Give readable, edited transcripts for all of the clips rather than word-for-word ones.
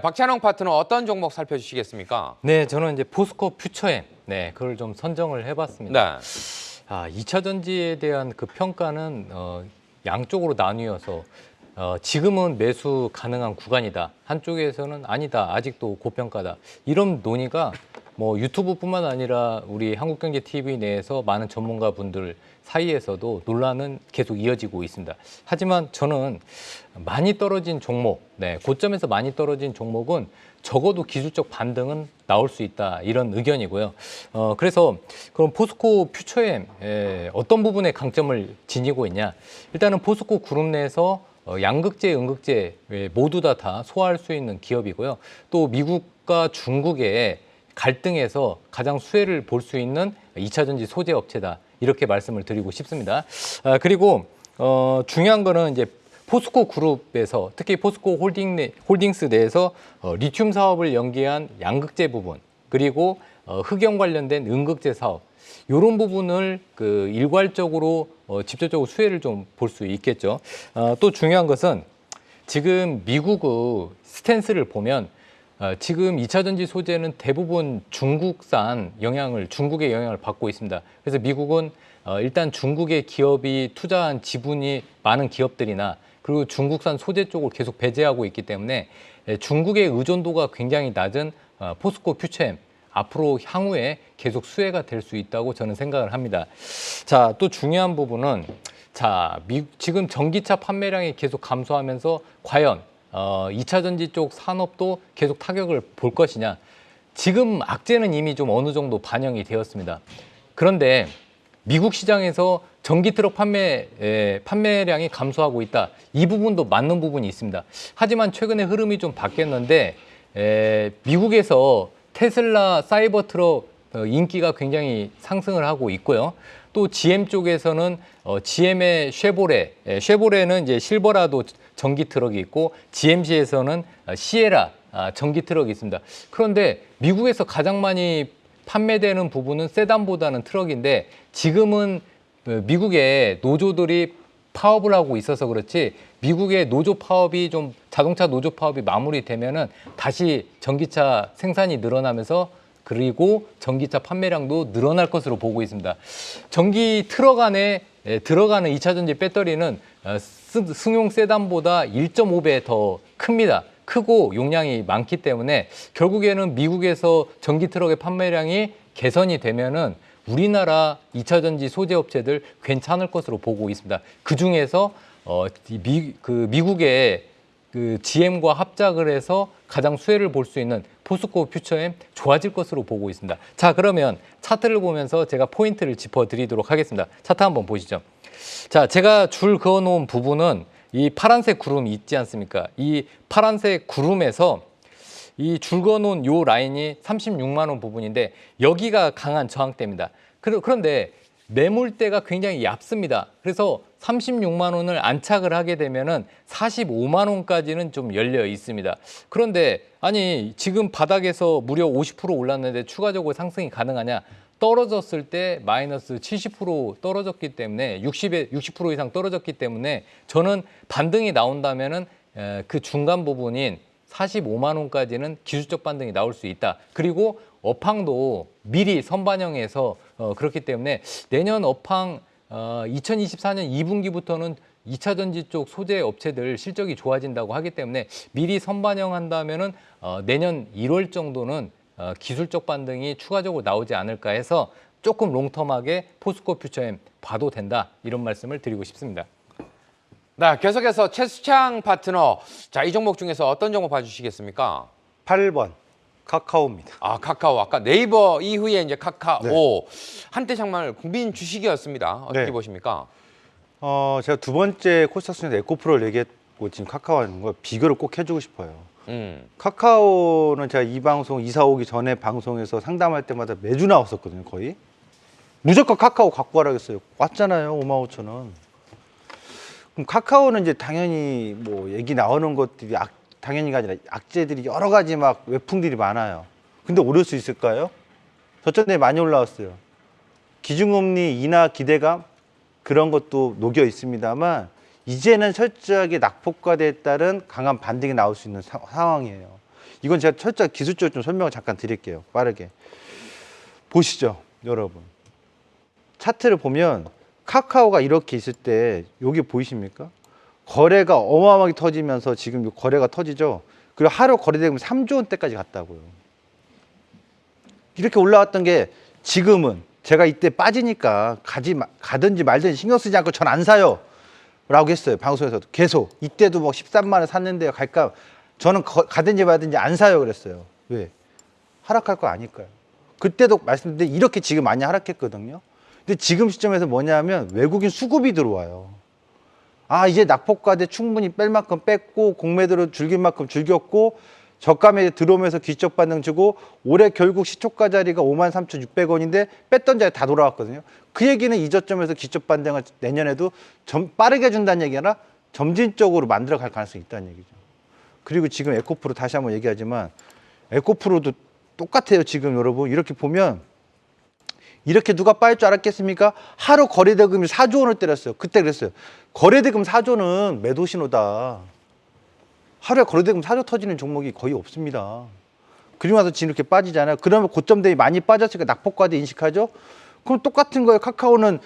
박찬홍 파트너 어떤 종목 살펴주시겠습니까? 네, 저는 이제 포스코 퓨처엠, 그걸 좀 선정을 해봤습니다. 네. 2차 전지에 대한 그 평가는 양쪽으로 나뉘어서 지금은 매수 가능한 구간이다. 한쪽에서는 아니다. 아직도 고평가다. 이런 논의가 뭐 유튜브뿐만 아니라 우리 한국경제TV 내에서 많은 전문가분들 사이에서도 논란은 계속 이어지고 있습니다. 하지만 저는 많이 떨어진 종목, 고점에서 많이 떨어진 종목은 적어도 기술적 반등은 나올 수 있다. 이런 의견이고요. 그래서 그럼 포스코 퓨처엠 어떤 부분에 강점을 지니고 있냐? 일단은 포스코 그룹 내에서 양극재, 음극재 모두 다 소화할 수 있는 기업이고요. 또 미국과 중국의 갈등에서 가장 수혜를 볼 수 있는 2차 전지 소재 업체다. 이렇게 말씀을 드리고 싶습니다. 그리고 중요한 거는 이제 포스코 그룹에서 특히 포스코 홀딩스 내에서 리튬 사업을 연계한 양극재 부분 그리고 흑연 관련된 음극재 사업 이런 부분을 그 일괄적으로 직접적으로 수혜를 좀 볼 수 있겠죠. 또 중요한 것은 지금 미국의 스탠스를 보면 지금 2차 전지 소재는 대부분 중국의 영향을 받고 있습니다. 그래서 미국은 일단 중국의 기업이 투자한 지분이 많은 기업들이나 그리고 중국산 소재 쪽을 계속 배제하고 있기 때문에 중국의 의존도가 굉장히 낮은 포스코 퓨처엠 앞으로 향후에 계속 수혜가 될 수 있다고 저는 생각을 합니다. 자, 또 중요한 부분은 지금 전기차 판매량이 계속 감소하면서 과연 2차 전지 쪽 산업도 계속 타격을 볼 것이냐. 지금 악재는 이미 좀 어느 정도 반영이 되었습니다. 그런데 미국 시장에서 전기 트럭 판매량이 감소하고 있다. 이 부분도 맞는 부분이 있습니다. 하지만 최근에 흐름이 좀 바뀌었는데 미국에서 테슬라 사이버 트럭 인기가 굉장히 상승을 하고 있고요. 또 GM 쪽에서는 GM의 쉐보레는 이제 실버라도 전기 트럭이 있고 GMC에서는 시에라 전기 트럭이 있습니다. 그런데 미국에서 가장 많이 판매되는 부분은 세단보다는 트럭인데 지금은 미국의 노조들이 파업을 하고 있어서 그렇지 미국의 자동차 노조 파업이 마무리되면은 다시 전기차 생산이 늘어나면서 그리고 전기차 판매량도 늘어날 것으로 보고 있습니다. 전기 트럭 안에 들어가는 2차 전지 배터리는 승용 세단보다 1.5배 더 큽니다. 크고 용량이 많기 때문에 결국에는 미국에서 전기 트럭의 판매량이 개선이 되면은 우리나라 2차 전지 소재 업체들 괜찮을 것으로 보고 있습니다. 그 중에서 미국의 그 GM과 합작을 해서 가장 수혜를 볼 수 있는 포스코 퓨처엠 좋아질 것으로 보고 있습니다. 자, 그러면 차트를 보면서 제가 포인트를 짚어드리도록 하겠습니다. 차트 한번 보시죠. 자, 제가 줄 그어놓은 부분은 이 파란색 구름 있지 않습니까? 이 파란색 구름에서 이 줄 그어놓은 요 라인이 36만 원 부분인데 여기가 강한 저항대입니다. 그런데 매물대가 굉장히 얕습니다. 그래서 36만 원을 안착을 하게 되면은 45만 원까지는 좀 열려 있습니다. 그런데 아니 지금 바닥에서 무려 50% 올랐는데 추가적으로 상승이 가능하냐? 떨어졌을 때 마이너스 70% 떨어졌기 때문에 60% 이상 떨어졌기 때문에 저는 반등이 나온다면은 그 중간 부분인 45만 원까지는 기술적 반등이 나올 수 있다. 그리고 업황도 미리 선반영해서 그렇기 때문에 내년 업황 2024년 2분기부터는 2차 전지 쪽 소재 업체들 실적이 좋아진다고 하기 때문에 미리 선반영한다면은 내년 1월 정도는 기술적 반등이 추가적으로 나오지 않을까 해서 조금 롱텀하게 포스코 퓨처엠 봐도 된다 이런 말씀을 드리고 싶습니다. 네, 계속해서 최수창 파트너. 자, 이 종목 중에서 어떤 종목 봐주시겠습니까? 8번 카카오입니다. 아, 카카오. 아까 네이버 이후에 이제 카카오. 네. 한때 정말 국민 주식이었습니다. 어떻게 네. 보십니까? 제가 두 번째 코스닥순에서 에코프로를 얘기했고 지금 카카오 하는 거 비교를 꼭 해주고 싶어요. 카카오는 제가 이 방송 이사 오기 전에 방송에서 상담할 때마다 매주 나왔었거든요. 거의 무조건 카카오 갖고 가라 했어요. 왔잖아요. 55,000원. 그럼 카카오는 이제 당연히 뭐 얘기 나오는 것들이 당연히가 아니라 악재들이 여러 가지 막 외풍들이 많아요. 근데 오를 수 있을까요? 저점에 많이 올라왔어요. 기준금리 인하 기대감 그런 것도 녹여 있습니다만 이제는 철저하게 낙폭과대에 따른 강한 반등이 나올 수 있는 상황이에요. 이건 제가 철저히 기술적으로 좀 설명을 잠깐 드릴게요. 빠르게. 보시죠, 여러분. 차트를 보면 카카오가 이렇게 있을 때 여기 보이십니까? 거래가 어마어마하게 터지면서 지금 거래가 터지죠. 그리고 하루 거래대금이 3조 원대까지 갔다고요. 이렇게 올라왔던 게 지금은 제가 이때 빠지니까 가든지 말든지 신경 쓰지 않고 전 안 사요 라고 했어요. 방송에서도 계속. 이때도 뭐 13만 원 샀는데요. 갈까? 저는 가든지 말든지 안 사요 그랬어요. 왜? 하락할 거 아닐까요? 그때도 말씀드렸는데 이렇게 지금 많이 하락했거든요. 근데 지금 시점에서 뭐냐면 외국인 수급이 들어와요. 아, 이제 낙폭과대 충분히 뺄 만큼 뺐고 공매도로 즐길 만큼 즐겼고 저가에 들어오면서 기적 반등 주고 올해 결국 시초가 자리가 53,600원인데 뺐던 자리 다 돌아왔거든요. 그 얘기는 이 저점에서 기적 반등을 내년에도 빠르게 준다는 얘기 아니라 점진적으로 만들어 갈 가능성이 있다는 얘기죠. 그리고 지금 에코프로 다시 한번 얘기하지만 에코프로도 똑같아요. 지금 여러분 이렇게 보면 이렇게 누가 빠질 줄 알았겠습니까? 하루 거래대금이 4조 원을 때렸어요. 그때 그랬어요. 거래대금 4조는 매도 신호다. 하루에 거래대금 4조 터지는 종목이 거의 없습니다. 그리고 나서 지금 이렇게 빠지잖아요. 그러면 고점 대비 많이 빠졌으니까 낙폭과대 인식하죠? 그럼 똑같은 거예요. 카카오는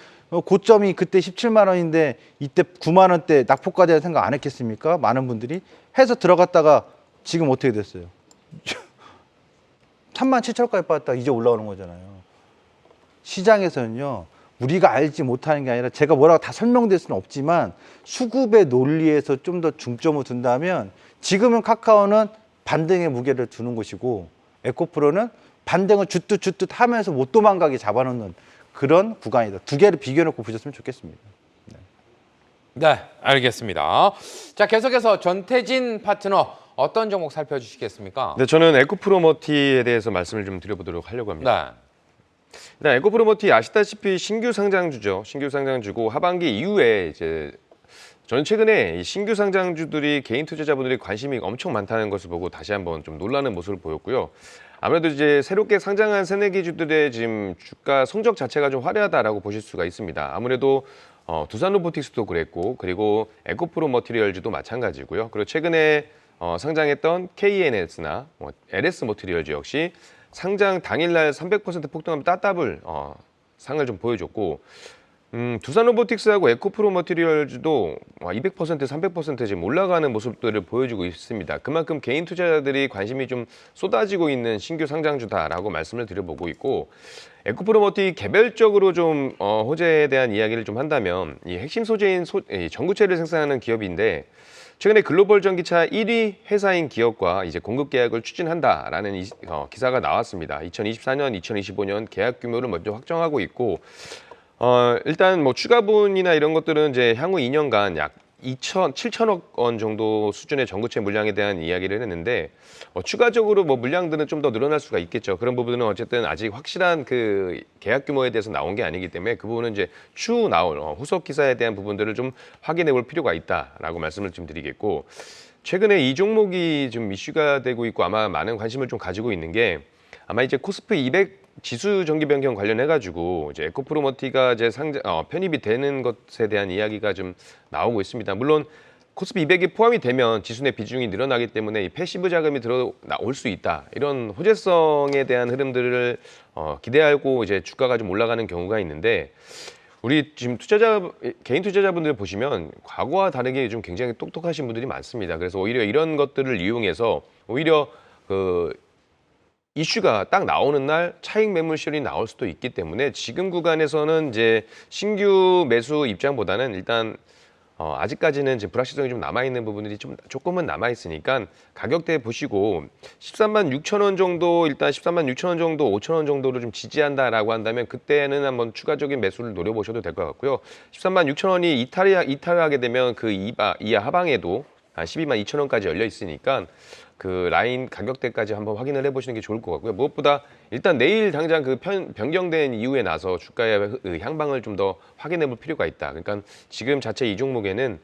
고점이 그때 17만 원인데 이때 9만 원대 낙폭과대 생각 안 했겠습니까? 많은 분들이 해서 들어갔다가 지금 어떻게 됐어요? 3만 7천 원까지 빠졌다가 이제 올라오는 거잖아요. 시장에서는요. 우리가 알지 못하는 게 아니라 제가 뭐라고 다 설명될 수는 없지만 수급의 논리에서 좀 더 중점을 둔다면 지금은 카카오는 반등의 무게를 두는 것이고 에코프로는 반등을 주뜻 하면서 못 도망가게 잡아놓는 그런 구간이다. 두 개를 비교해놓고 보셨으면 좋겠습니다. 네, 알겠습니다. 자, 계속해서 전태진 파트너 어떤 종목 살펴주시겠습니까? 네, 저는 에코프로머티에 대해서 말씀을 좀 드려보도록 하려고 합니다. 네. 일단 에코프로머티 아시다시피 신규 상장주죠. 신규 상장주고 하반기 이후에 이제 저는 최근에 이 신규 상장주들이 개인 투자자분들이 관심이 엄청 많다는 것을 보고 다시 한번 좀 놀라는 모습을 보였고요. 아무래도 이제 새롭게 상장한 새내기주들의 지금 주가 성적 자체가 좀 화려하다라고 보실 수가 있습니다. 아무래도 두산로보틱스도 그랬고 그리고 에코프로 머티리얼즈도 마찬가지고요. 그리고 최근에 상장했던 KNS나 LS 머티리얼즈 역시 상장 당일날 300% 폭등하면 따따블 상을 좀 보여줬고 두산로보틱스하고 에코프로 머티리얼즈도 200%, 300% 지금 올라가는 모습들을 보여주고 있습니다. 그만큼 개인 투자자들이 관심이 좀 쏟아지고 있는 신규 상장주다라고 말씀을 드려보고 있고 에코프로 머티 개별적으로 좀 호재에 대한 이야기를 좀 한다면 이 핵심 소재인 이 전구체를 생산하는 기업인데 최근에 글로벌 전기차 1위 회사인 기업과 이제 공급 계약을 추진한다라는 기사가 나왔습니다. 2024년, 2025년 계약 규모를 먼저 확정하고 있고 일단 뭐 추가분이나 이런 것들은 이제 향후 2년간 약 7천억 원 정도 수준의 전구체 물량에 대한 이야기를 했는데 추가적으로 뭐 물량들은 좀 더 늘어날 수가 있겠죠. 그런 부분은 어쨌든 아직 확실한 그 계약 규모에 대해서 나온 게 아니기 때문에 그 부분은 이제 추후 나올 후속 기사에 대한 부분들을 좀 확인해 볼 필요가 있다라고 말씀을 좀 드리겠고 최근에 이 종목이 좀 이슈가 되고 있고 아마 많은 관심을 좀 가지고 있는 게 아마 이제 코스피 200 지수 정기 변경 관련해 가지고 이제 에코프로머티가 이제 편입이 되는 것에 대한 이야기가 좀 나오고 있습니다. 물론 코스피 200이 포함이 되면 지수 내 비중이 늘어나기 때문에 이 패시브 자금이 들어올 수 있다. 이런 호재성에 대한 흐름들을 기대하고 이제 주가가 좀 올라가는 경우가 있는데 우리 지금 개인 투자자분들 보시면 과거와 다르게 좀 굉장히 똑똑하신 분들이 많습니다. 그래서 오히려 이런 것들을 이용해서 오히려 그 이슈가 딱 나오는 날 차익 매물 실현이 나올 수도 있기 때문에 지금 구간에서는 이제 신규 매수 입장보다는 일단 아직까지는 이제 불확실성이 좀 남아있는 부분들이 조금은 남아있으니까 가격대 보시고 13만 6천 원 정도 일단 13만 6천 원 정도 5천 원 정도로 좀 지지한다라고 한다면 그때는 한번 추가적인 매수를 노려보셔도 될 것 같고요. 13만 6천 원이 이탈하게 되면 그 이하 하방에도 한 12만 2천 원까지 열려 있으니까 그 라인 가격대까지 한번 확인을 해보시는 게 좋을 것 같고요. 무엇보다 일단 내일 당장 그 변경된 이후에 나서 주가의 향방을 좀 더 확인해 볼 필요가 있다. 그러니까 지금 자체 이 종목에는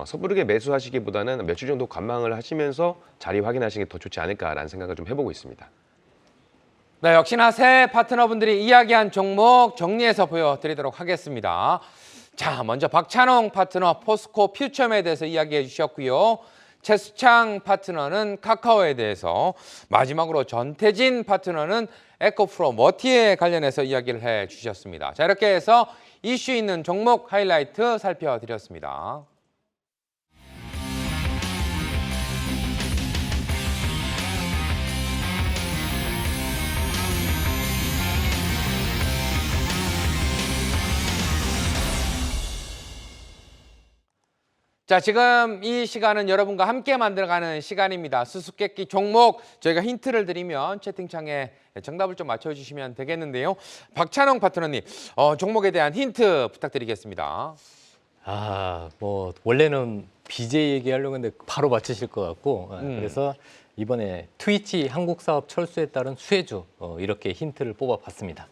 섣부르게 매수하시기보다는 며칠 정도 관망을 하시면서 자리 확인하시는 게 더 좋지 않을까라는 생각을 좀 해보고 있습니다. 네, 역시나 새 파트너분들이 이야기한 종목 정리해서 보여드리도록 하겠습니다. 자, 먼저 박찬홍 파트너 포스코 퓨처에 대해서 이야기해 주셨고요. 최수창 파트너는 카카오에 대해서, 마지막으로 전태진 파트너는 에코프로 머티에 관련해서 이야기를 해주셨습니다. 자, 이렇게 해서 이슈 있는 종목 하이라이트 살펴드렸습니다. 자, 지금 이 시간은 여러분과 함께 만들어가는 시간입니다. 수수께끼 종목 저희가 힌트를 드리면 채팅창에 정답을 좀 맞춰주시면 되겠는데요. 박찬홍 파트너님, 종목에 대한 힌트 부탁드리겠습니다. 뭐 원래는 BJ 얘기하려고 했는데 바로 맞추실 것 같고 그래서 이번에 트위치 한국 사업 철수에 따른 수혜주 이렇게 힌트를 뽑아봤습니다.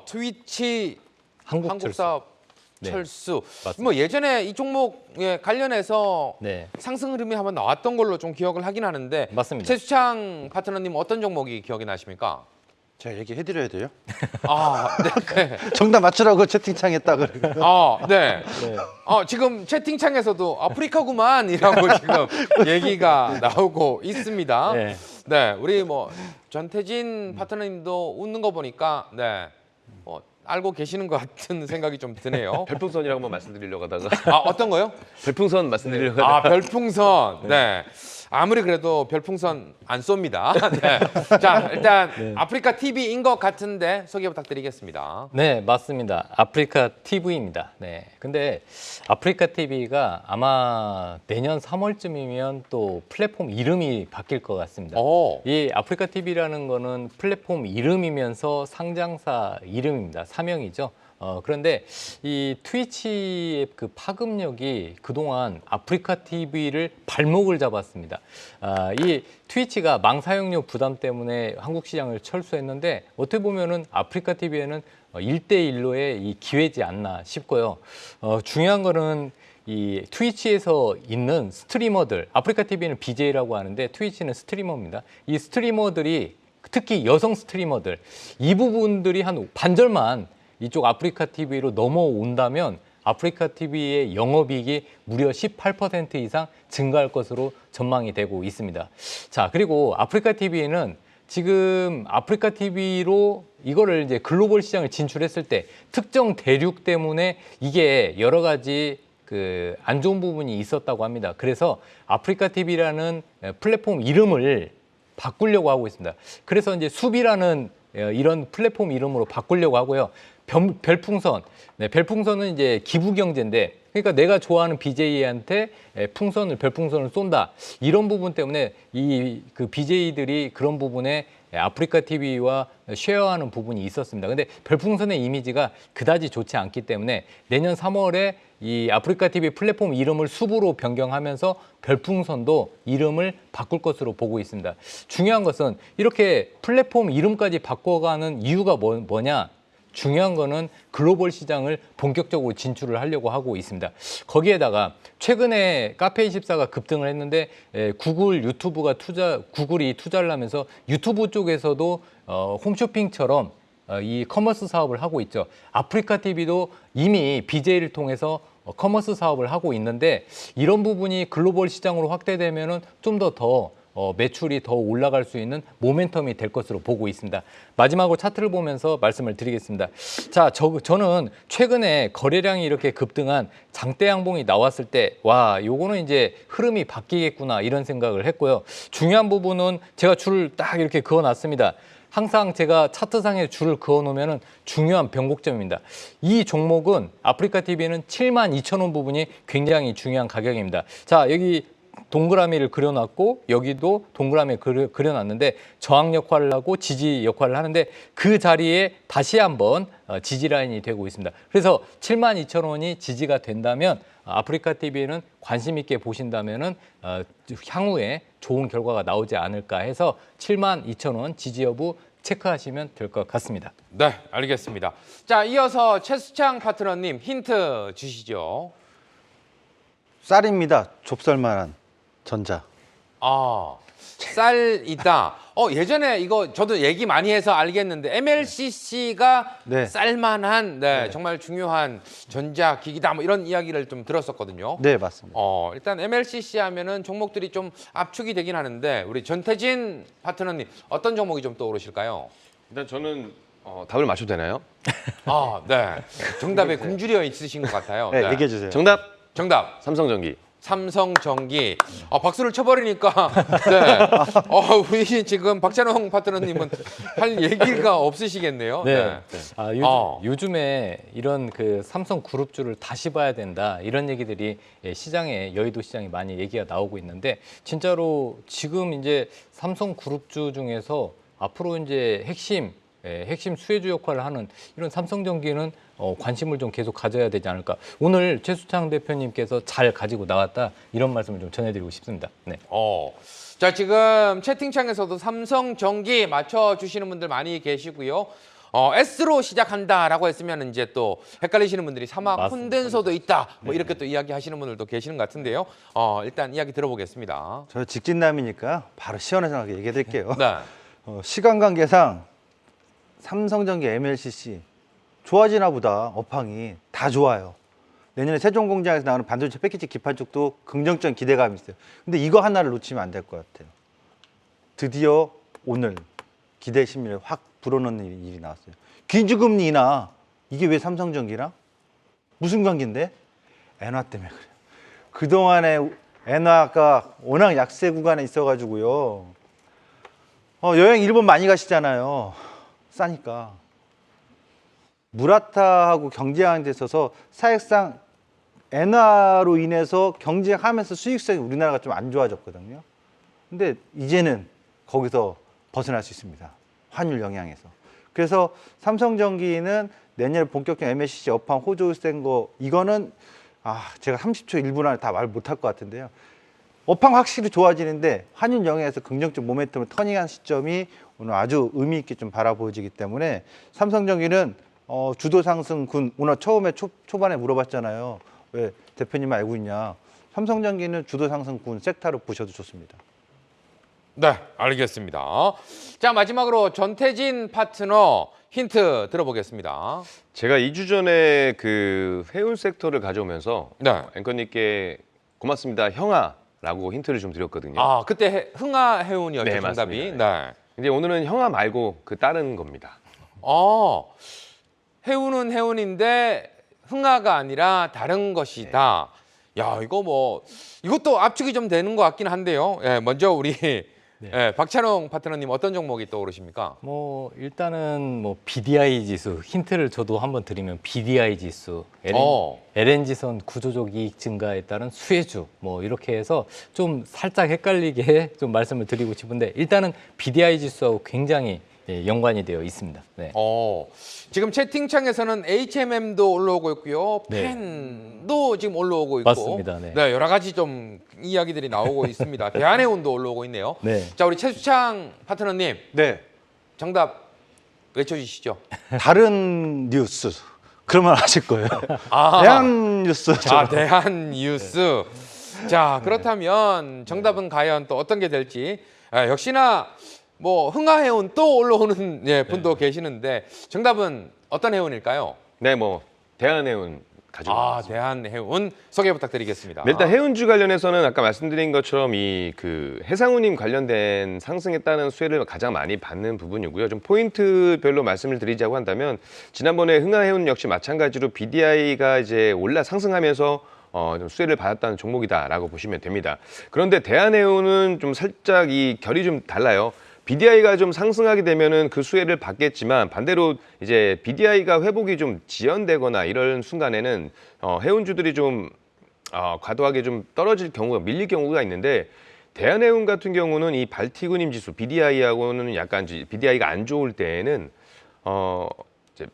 트위치 한국 철수. 사업 네, 철수. 맞습니다. 뭐 예전에 이 종목에 관련해서 네, 상승 흐름이 한번 나왔던 걸로 좀 기억을 하긴 하는데, 맞습니다. 최수창 파트너님 어떤 종목이 기억이 나십니까? 제가 얘기해드려야 돼요? 네. 정답 맞추라고 채팅창에 딱. 네. 네. 지금 채팅창에서도 아프리카구만이라고 지금 얘기가 나오고 있습니다. 네. 네, 우리 뭐 전태진 파트너님도 웃는 거 보니까 알고 계시는 것 같은 생각이 좀 드네요. 별풍선이라고 한번 말씀드리려고 하다가 어떤 거요? 별풍선 말씀드리려고 하다가 별풍선. 네. 아무리 그래도 별풍선 안 쏩니다. 네. 자, 일단 아프리카 TV인 것 같은데 소개 부탁드리겠습니다. 네, 맞습니다. 아프리카 TV입니다. 네. 근데 아프리카 TV가 아마 내년 3월쯤이면 또 플랫폼 이름이 바뀔 것 같습니다. 이 아프리카 TV라는 거는 플랫폼 이름이면서 상장사 이름입니다. 사명이죠. 그런데 이 트위치의 그 파급력이 그동안 아프리카 TV를 발목을 잡았습니다. 이 트위치가 망 사용료 부담 때문에 한국 시장을 철수했는데 어떻게 보면은 아프리카 TV에는 1대1로의 이 기회지 않나 싶고요. 중요한 거는 이 트위치에서 있는 스트리머들, 아프리카 TV는 BJ라고 하는데 트위치는 스트리머입니다. 이 스트리머들이 특히 여성 스트리머들, 이 부분들이 한 반절만 이쪽 아프리카 TV로 넘어온다면 아프리카 TV의 영업이익이 무려 18% 이상 증가할 것으로 전망이 되고 있습니다. 자, 그리고 아프리카 TV는 지금 아프리카 TV로 이거를 이제 글로벌 시장을 진출했을 때 특정 대륙 때문에 이게 여러 가지 그 안 좋은 부분이 있었다고 합니다. 그래서 아프리카 TV라는 플랫폼 이름을 바꾸려고 하고 있습니다. 그래서 이제 수비라는 이런 플랫폼 이름으로 바꾸려고 하고요. 별풍선. 네, 별풍선은 이제 기부 경제인데, 그러니까 내가 좋아하는 BJ한테 별풍선을 쏜다. 이런 부분 때문에 그 BJ들이 그런 부분에 아프리카 TV와 쉐어하는 부분이 있었습니다. 근데 별풍선의 이미지가 그다지 좋지 않기 때문에 내년 3월에 이 아프리카 TV 플랫폼 이름을 수부로 변경하면서 별풍선도 이름을 바꿀 것으로 보고 있습니다. 중요한 것은 이렇게 플랫폼 이름까지 바꿔가는 이유가 뭐냐? 중요한 거는 글로벌 시장을 본격적으로 진출을 하려고 하고 있습니다. 거기에다가 최근에 카페24가 급등을 했는데 구글이 투자를 하면서 유튜브 쪽에서도 홈쇼핑처럼 이 커머스 사업을 하고 있죠. 아프리카 TV도 이미 BJ를 통해서 커머스 사업을 하고 있는데 이런 부분이 글로벌 시장으로 확대되면은 좀 더 매출이 더 올라갈 수 있는 모멘텀이 될 것으로 보고 있습니다. 마지막으로 차트를 보면서 말씀을 드리겠습니다. 자, 저는 최근에 거래량이 이렇게 급등한 장대 양봉이 나왔을 때, 와, 요거는 이제 흐름이 바뀌겠구나 이런 생각을 했고요. 중요한 부분은 제가 줄을 딱 이렇게 그어놨습니다. 항상 제가 차트상에 줄을 그어놓으면 중요한 변곡점입니다. 이 종목은 아프리카 TV는 72,000원 부분이 굉장히 중요한 가격입니다. 자, 여기 동그라미를 그려놨고 여기도 동그라미 그려놨는데 저항 역할을 하고 지지 역할을 하는데 그 자리에 다시 한번 지지 라인이 되고 있습니다. 그래서 72,000원이 지지가 된다면 아프리카 TV는 관심 있게 보신다면은 향후에 좋은 결과가 나오지 않을까 해서 72,000원 지지 여부 체크하시면 될 것 같습니다. 네, 알겠습니다. 자, 이어서 최수창 파트너님 힌트 주시죠. 쌀입니다. 좁쌀만한 전자. 쌀이다. 예전에 이거 저도 얘기 많이 해서 알겠는데 MLCC가 네. 쌀만한 정말 중요한 전자기기다 뭐 이런 이야기를 좀 들었었거든요. 네, 맞습니다. 일단 MLCC 하면은 종목들이 좀 압축이 되긴 하는데 우리 전태진 파트너님 어떤 종목이 좀 떠오르실까요? 일단 저는 답을 맞춰도 되나요? 네. 정답에 굶주려 있으신 것 같아요. 네, 얘기해 주세요. 정답. 삼성전기. 삼성전기. 박수를 쳐버리니까 네. 우리 지금 박찬홍 파트너님은 할 얘기가 없으시겠네요. 네. 요즘에 이런 그 삼성 그룹주를 다시 봐야 된다 이런 얘기들이 시장에 여의도 시장에 많이 얘기가 나오고 있는데 진짜로 지금 이제 삼성 그룹주 중에서 앞으로 이제 핵심 수혜주 역할을 하는 이런 삼성전기는 관심을 좀 계속 가져야 되지 않을까. 오늘 최수창 대표님께서 잘 가지고 나왔다 이런 말씀을 좀 전해드리고 싶습니다. 네. 자, 지금 채팅창에서도 삼성전기 맞춰주시는 분들 많이 계시고요. S로 시작한다라고 했으면 이제 또 헷갈리시는 분들이 사막 맞습니다. 콘덴서도 있다. 뭐 이렇게 또 이야기하시는 분들도 계시는 것 같은데요. 일단 이야기 들어보겠습니다. 저 직진남이니까 바로 시원하게 얘기해 드릴게요. 네. 시간 관계상 삼성전기 MLCC 좋아지나 보다. 업황이 다 좋아요. 내년에 세종공장에서 나오는 반도체 패키지 기판 쪽도 긍정적 기대감이 있어요. 근데 이거 하나를 놓치면 안 될 것 같아요. 드디어 오늘 기대 심리를 확 불어넣는 일이 나왔어요. 기준금리 인하. 이게 왜 삼성전기랑? 무슨 관계인데? 엔화 때문에 그래요. 그동안에 엔화가 워낙 약세 구간에 있어가지고요. 여행 일본 많이 가시잖아요. 싸니까. 무라타하고 경쟁하는 데 있어서 사실상 엔화로 인해서 경쟁하면서 수익성이 우리나라가 좀 안 좋아졌거든요. 근데 이제는 거기서 벗어날 수 있습니다. 환율 영향에서. 그래서 삼성전기는 내년에 본격적인 MLCC 업황 호조센 거 이거는 제가 30초 1분 안에 다 말 못할 것 같은데요. 업황 확실히 좋아지는데 환율 영향에서 긍정적 모멘텀을 터닝한 시점이 오늘 아주 의미 있게 좀 바라보여지기 때문에 삼성전기는 주도 상승군 오늘 처음에 초반에 물어봤잖아요. 왜 대표님 알고 있냐? 삼성전기는 주도 상승군 섹터로 보셔도 좋습니다. 네, 알겠습니다. 자, 마지막으로 전태진 파트너 힌트 들어보겠습니다. 제가 2주 전에 그 해운 섹터를 가져오면서 네. 앵커님께 고맙습니다 형아라고 힌트를 좀 드렸거든요. 그때 흥하해운이었죠, 네, 정답이. 맞습니다. 네. 근데 오늘은 형아 말고 그 다른 겁니다. 해운은 해운인데 흥하가 아니라 다른 것이다. 야, 이것도 압축이 좀 되는 것 같긴 한데요. 먼저 우리 박찬홍 파트너님 어떤 종목이 떠오르십니까? 일단은 BDI 지수 힌트를 저도 한번 드리면 BDI 지수 LNG선 구조적 이익 증가에 따른 수혜주 이렇게 해서 좀 살짝 헷갈리게 좀 말씀을 드리고 싶은데 일단은 BDI 지수하고 굉장히 연관이 되어 있습니다. 네. 지금 채팅창에서는 HMM도 올라오고 있고요. 네. 펜도 지금 올라오고 있고. 맞습니다. 네. 여러 가지 좀 이야기들이 나오고 있습니다. 대한해운도 올라오고 있네요. 네. 자, 우리 최수창 파트너님 네. 정답 외쳐주시죠. 다른 뉴스. 그러면 아실 거예요. 대한 뉴스. 대한뉴스. 자, 그렇다면 정답은 과연 또 어떤 게 될지 역시나 흥하해운 또 올라오는 분도 계시는데 정답은 어떤 해운일까요? 네, 대한해운 가져왔습니다. 대한해운 소개 부탁드리겠습니다. 네, 일단 해운주 관련해서는 아까 말씀드린 것처럼 이 그 해상운임 관련된 상승에 따른 수혜를 가장 많이 받는 부분이고요. 좀 포인트별로 말씀을 드리자고 한다면 지난번에 흥하해운 역시 마찬가지로 BDI가 이제 상승하면서 좀 수혜를 받았다는 종목이다라고 보시면 됩니다. 그런데 대한해운은 좀 살짝 이 결이 좀 달라요. BDI가 좀 상승하게 되면은 그 수혜를 받겠지만 반대로 이제 BDI가 회복이 좀 지연되거나 이런 순간에는 해운주들이 좀 과도하게 좀 떨어질 경우가 밀릴 경우가 있는데 대한해운 같은 경우는 이 발티그님 지수 BDI하고는 약간 BDI가 안 좋을 때에는 이제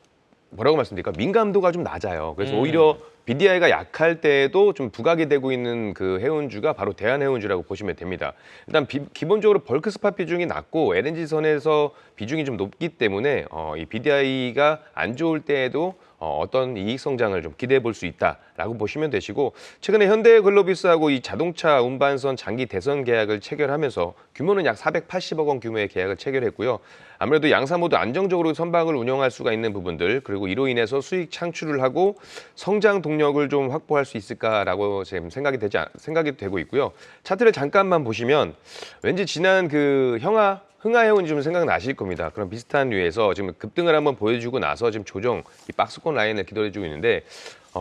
뭐라고 말씀드릴까 민감도가 좀 낮아요. 그래서 오히려 BDI가 약할 때에도 좀 부각이 되고 있는 그 해운주가 바로 대한해운주라고 보시면 됩니다. 일단 기본적으로 벌크 스팟 비중이 낮고 LNG 선에서 비중이 좀 높기 때문에 이 BDI가 안 좋을 때에도 어떤 이익 성장을 좀 기대해 볼 수 있다라고 보시면 되시고 최근에 현대글로비스하고 이 자동차 운반선 장기 대선 계약을 체결하면서 규모는 약 480억 원 규모의 계약을 체결했고요. 아무래도 양사 모두 안정적으로 선박을 운영할 수가 있는 부분들 그리고 이로 인해서 수익 창출을 하고 성장 동력을 좀 확보할 수 있을까라고 지금 생각이 되고 있고요. 차트를 잠깐만 보시면 왠지 지난 그 흥하해운이 좀 생각나실 겁니다. 그런 비슷한 류에서 지금 급등을 한번 보여주고 나서 지금 조정, 이 박스권 라인을 기다려주고 있는데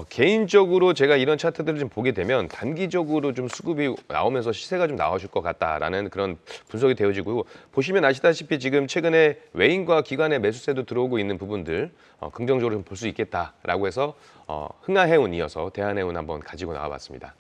개인적으로 제가 이런 차트들을 좀 보게 되면 단기적으로 좀 수급이 나오면서 시세가 좀 나와줄 것 같다라는 그런 분석이 되어지고 보시면 아시다시피 지금 최근에 외인과 기관의 매수세도 들어오고 있는 부분들 긍정적으로 좀 볼 수 있겠다라고 해서 흥하해운 이어서 대한해운 한번 가지고 나와봤습니다.